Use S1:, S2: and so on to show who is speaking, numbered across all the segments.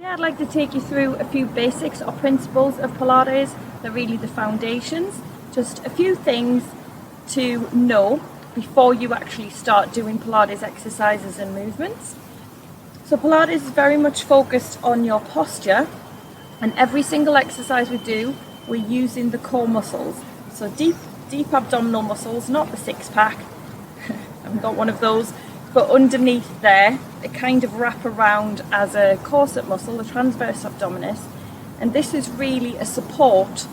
S1: Today I'd like to take you through a few basics or principles of Pilates. They're really the foundations, just a few things to know before you actually start doing Pilates exercises and movements. So Pilates is very much focused on your posture, and every single exercise we do, we're using the core muscles. So deep abdominal muscles, not the six-pack. I haven't got one of those. But underneath there, they kind of wrap around as a corset muscle, the transverse abdominis, and this is really a support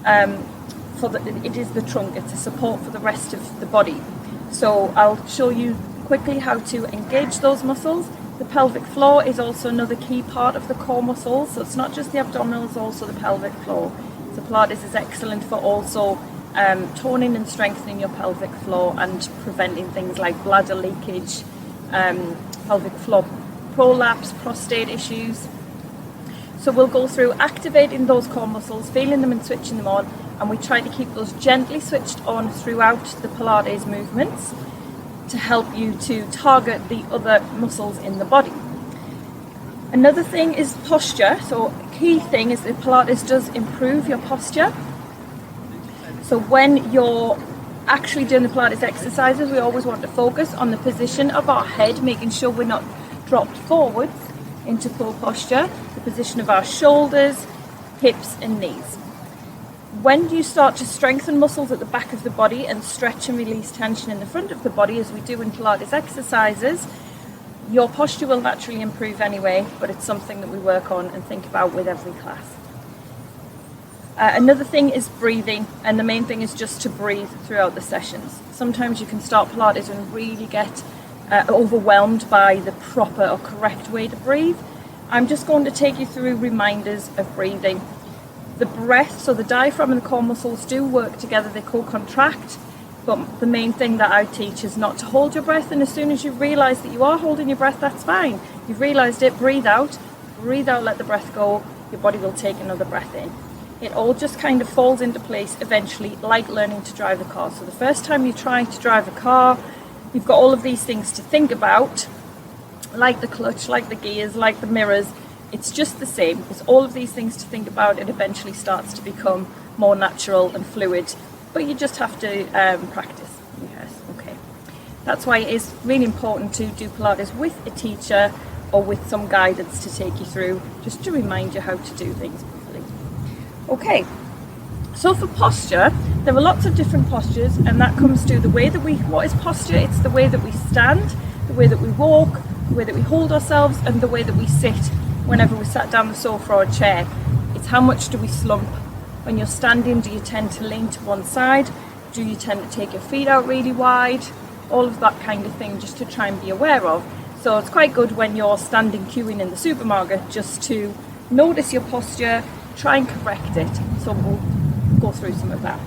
S1: it is the trunk, it's a support for the rest of the body. So I'll show you quickly how to engage those muscles. The pelvic floor is also another key part of the core muscles, so it's not just the abdominal, it's also the pelvic floor. So Pilates is excellent for also toning and strengthening your pelvic floor and preventing things like bladder leakage, pelvic floor prolapse, prostate issues. So we'll go through activating those core muscles, feeling them and switching them on, and we try to keep those gently switched on throughout the Pilates movements to help you to target the other muscles in the body. Another thing is posture. So a key thing is that Pilates does improve your posture. So when you're actually doing the Pilates exercises, we always want to focus on the position of our head, making sure we're not dropped forwards into full posture, the position of our shoulders, hips and knees. When you start to strengthen muscles at the back of the body and stretch and release tension in the front of the body, as we do in Pilates exercises, your posture will naturally improve anyway, but it's something that we work on and think about with every class. Another thing is breathing, and the main thing is just to breathe throughout the sessions. Sometimes you can start Pilates and really get overwhelmed by the proper or correct way to breathe. I'm just going to take you through reminders of breathing. The breath, so the diaphragm and the core muscles do work together, they co-contract, but the main thing that I teach is not to hold your breath, and as soon as you realise that you are holding your breath, that's fine. You've realised it, breathe out, let the breath go, your body will take another breath in. It all just kind of falls into place eventually, like learning to drive a car. So the first time you try to drive a car, you've got all of these things to think about, like the clutch, like the gears, like the mirrors. It's just the same. There's all of these things to think about. It eventually starts to become more natural and fluid, but you just have to practice. Yes, okay. That's why it is really important to do Pilates with a teacher or with some guidance to take you through, just to remind you how to do things properly. Okay, so for posture, there are lots of different postures, and that comes to the way that what is posture? It's the way that we stand, the way that we walk, the way that we hold ourselves, and the way that we sit whenever we sat down the sofa or a chair. It's how much do we slump. When you're standing, do you tend to lean to one side? Do you tend to take your feet out really wide? All of that kind of thing, just to try and be aware of. So it's quite good when you're standing queuing in the supermarket just to notice your posture, try and correct it. So we'll go through some of that.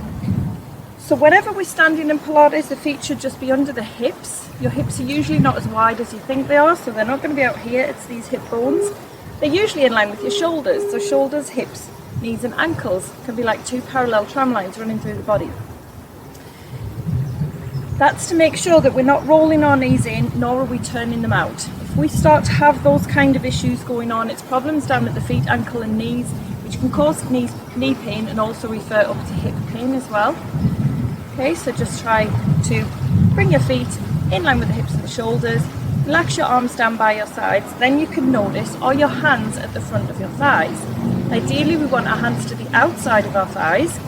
S1: So whenever we're standing in Pilates, the feet should just be under the hips. Your hips are usually not as wide as you think they are, so they're not going to be out here. It's these hip bones. They're usually in line with your shoulders. So shoulders, hips, knees and ankles can be like two parallel tram lines running through the body. That's to make sure that we're not rolling our knees in, nor are we turning them out. If we start to have those kind of issues going on, it's problems down at the feet, ankle and knees, which can cause knee pain and also refer up to hip pain as well. Okay, so just try to bring your feet in line with the hips and the shoulders, relax your arms down by your sides, then you can notice are your hands at the front of your thighs. Ideally we want our hands to the outside of our thighs,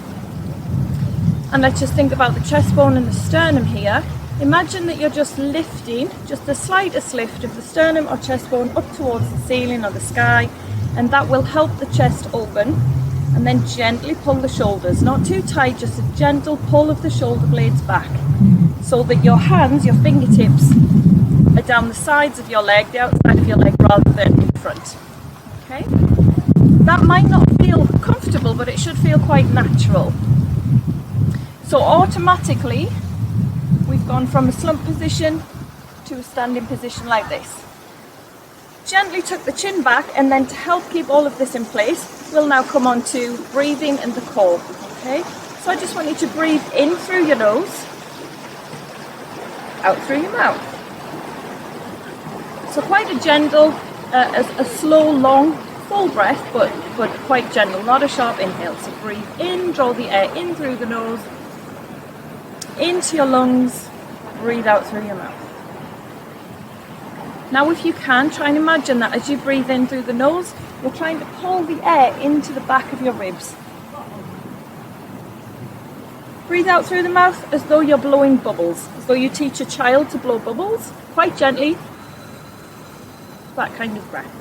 S1: and let's just think about the chest bone and the sternum here. Imagine that you're just lifting, just the slightest lift of the sternum or chest bone up towards the ceiling or the sky, and that will help the chest open. And then gently pull the shoulders, not too tight, just a gentle pull of the shoulder blades back, so that your hands, your fingertips, are down the sides of your leg, the outside of your leg, rather than in front. Okay? That might not feel comfortable, but it should feel quite natural. So automatically, we've gone from a slump position to a standing position like this. Gently tuck the chin back, and then to help keep all of this in place, we'll now come on to breathing and the core. Okay? So I just want you to breathe in through your nose, out through your mouth. So quite a gentle, a slow, long full breath, but quite gentle, not a sharp inhale. So breathe in, draw the air in through the nose, into your lungs, breathe out through your mouth. Now if you can, try and imagine that as you breathe in through the nose, you're trying to pull the air into the back of your ribs. Breathe out through the mouth as though you're blowing bubbles, as though you teach a child to blow bubbles, quite gently, that kind of breath.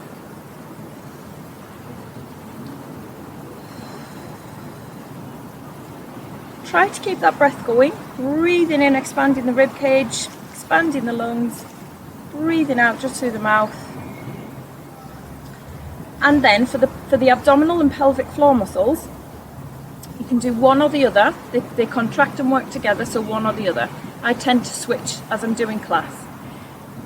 S1: Try to keep that breath going, breathing in, expanding the rib cage, expanding the lungs, breathing out just through the mouth. And then for the abdominal and pelvic floor muscles, you can do one or the other. They contract and work together, so one or the other. I tend to switch as I'm doing class.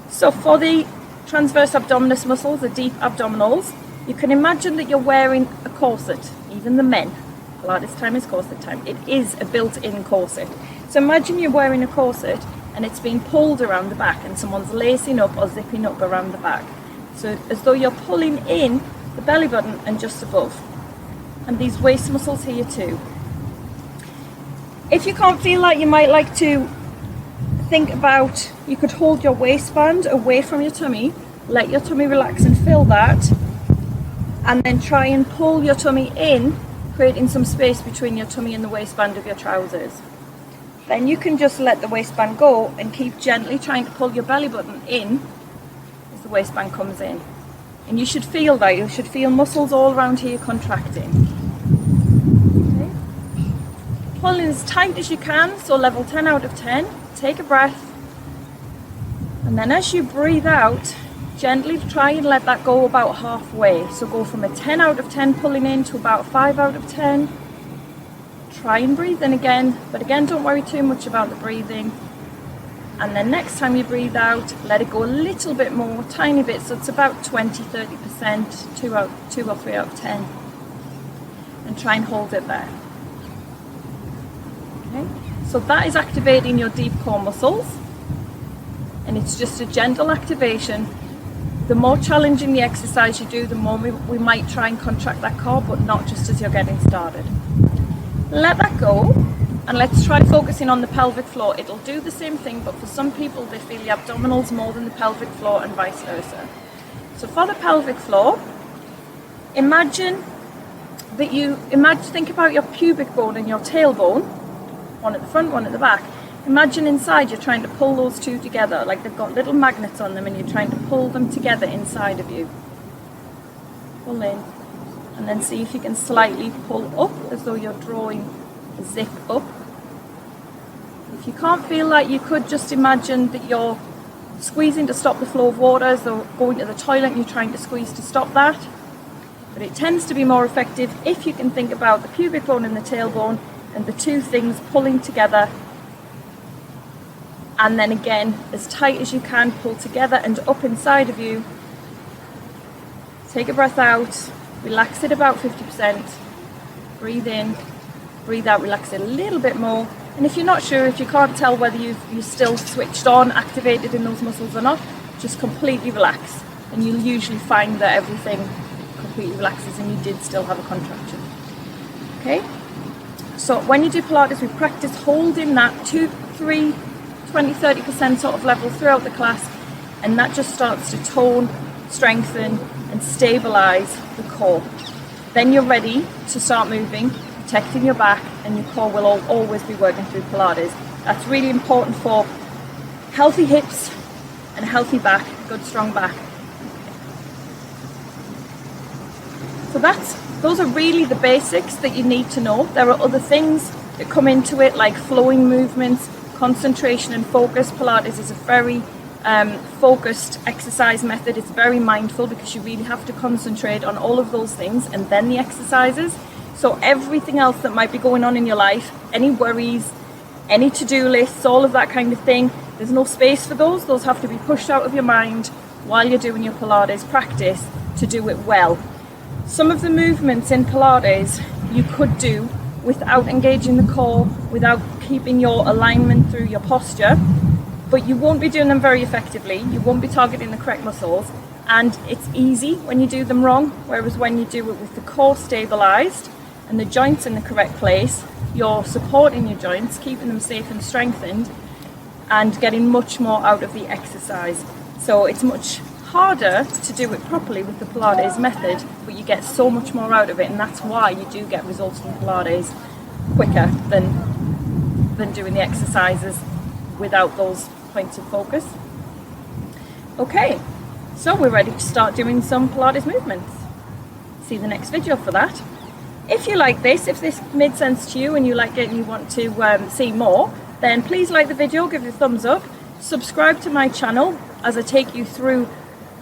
S1: So for the transverse abdominis muscles, the deep abdominals, you can imagine that you're wearing a corset, even the men. Pilates time is corset time. It is a built-in corset. So imagine you're wearing a corset and it's being pulled around the back and someone's lacing up or zipping up around the back. So as though you're pulling in the belly button and just above. And these waist muscles here too. If you can't feel that, you might like to think about, you could hold your waistband away from your tummy, let your tummy relax and feel that, and then try and pull your tummy in, creating some space between your tummy and the waistband of your trousers. Then you can just let the waistband go and keep gently trying to pull your belly button in as the waistband comes in. And you should feel that. You should feel muscles all around here contracting. Okay. Pull in as tight as you can, so level 10 out of 10. Take a breath. And then as you breathe out, gently try and let that go about halfway. So go from a 10 out of 10 pulling in to about 5 out of 10. Try and breathe in again, but again, don't worry too much about the breathing. And then next time you breathe out, let it go a little bit more, tiny bit, so it's about 20-30%, 2 or 3 out of 10. And try and hold it there. Okay, so that is activating your deep core muscles. And it's just a gentle activation. The more challenging the exercise you do, the more we might try and contract that core, but not just as you're getting started. Let that go, and let's try focusing on the pelvic floor. It'll do the same thing, but for some people they feel the abdominals more than the pelvic floor and vice versa. So for the pelvic floor, imagine that think about your pubic bone and your tailbone, one at the front, one at the back. Imagine inside you're trying to pull those two together, like they've got little magnets on them and you're trying to pull them together inside of you. Pull in, and then see if you can slightly pull up as though you're drawing a zip up. If you can't feel that, you could just imagine that you're squeezing to stop the flow of water, as though going to the toilet and you're trying to squeeze to stop that. But it tends to be more effective if you can think about the pubic bone and the tailbone and the two things pulling together. And then again, as tight as you can, pull together and up inside of you. Take a breath out, relax it about 50%, breathe in, breathe out, relax it a little bit more. And if you're not sure, if you can't tell whether you're still switched on, activated in those muscles or not, just completely relax. And you'll usually find that everything completely relaxes and you did still have a contraction. Okay? So when you do Pilates, we practice holding that 2, 3, 20, 30% sort of level throughout the class, and that just starts to tone, strengthen and stabilize the core. Then you're ready to start moving, protecting your back, and your core will always be working through Pilates. That's really important for healthy hips and a healthy back, good strong back. So those are really the basics that you need to know. There are other things that come into it, like flowing movements, concentration and focus. Pilates is a very focused exercise method. It's very mindful because you really have to concentrate on all of those things and then the exercises. So everything else that might be going on in your life, any worries, any to-do lists, all of that kind of thing, there's no space for those. Those have to be pushed out of your mind while you're doing your Pilates practice to do it well. Some of the movements in Pilates you could do without engaging the core, without keeping your alignment through your posture, but you won't be doing them very effectively. You won't be targeting the correct muscles, and it's easy when you do them wrong, whereas when you do it with the core stabilized and the joints in the correct place, you're supporting your joints, keeping them safe and strengthened, and getting much more out of the exercise. So it's much harder to do it properly with the Pilates method, but you get so much more out of it, and that's why you do get results from Pilates quicker than doing the exercises without those points of focus. Okay, so we're ready to start doing some Pilates movements. See the next video for that. If you like this, if this made sense to you and you like it and you want to see more, then please like the video, give it a thumbs up, subscribe to my channel as I take you through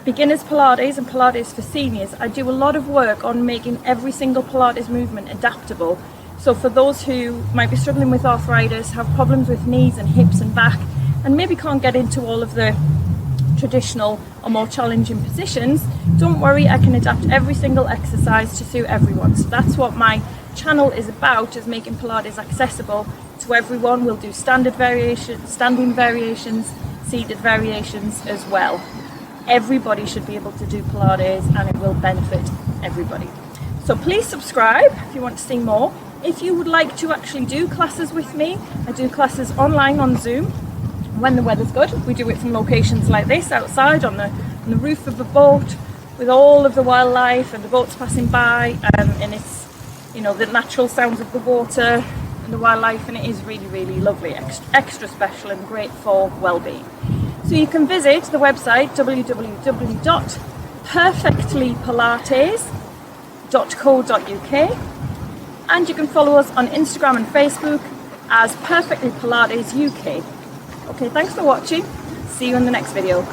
S1: beginners Pilates and Pilates for seniors. I do a lot of work on making every single Pilates movement adaptable. So for those who might be struggling with arthritis, have problems with knees and hips and back, and maybe can't get into all of the traditional or more challenging positions, don't worry, I can adapt every single exercise to suit everyone. So that's what my channel is about, is making Pilates accessible to everyone. We'll do standard variations, standing variations, seated variations as well. Everybody should be able to do Pilates and it will benefit everybody. So please subscribe if you want to see more. If you would like to actually do classes with me, I do classes online on Zoom when the weather's good. We do it from locations like this, outside on the roof of a boat with all of the wildlife and the boats passing by, and it's, you know, the natural sounds of the water and the wildlife, and it is really, really lovely, extra special and great for well-being. So you can visit the website www.perfectlypilates.co.uk, and you can follow us on Instagram and Facebook as Perfectly Pilates UK. Okay, thanks for watching. See you in the next video.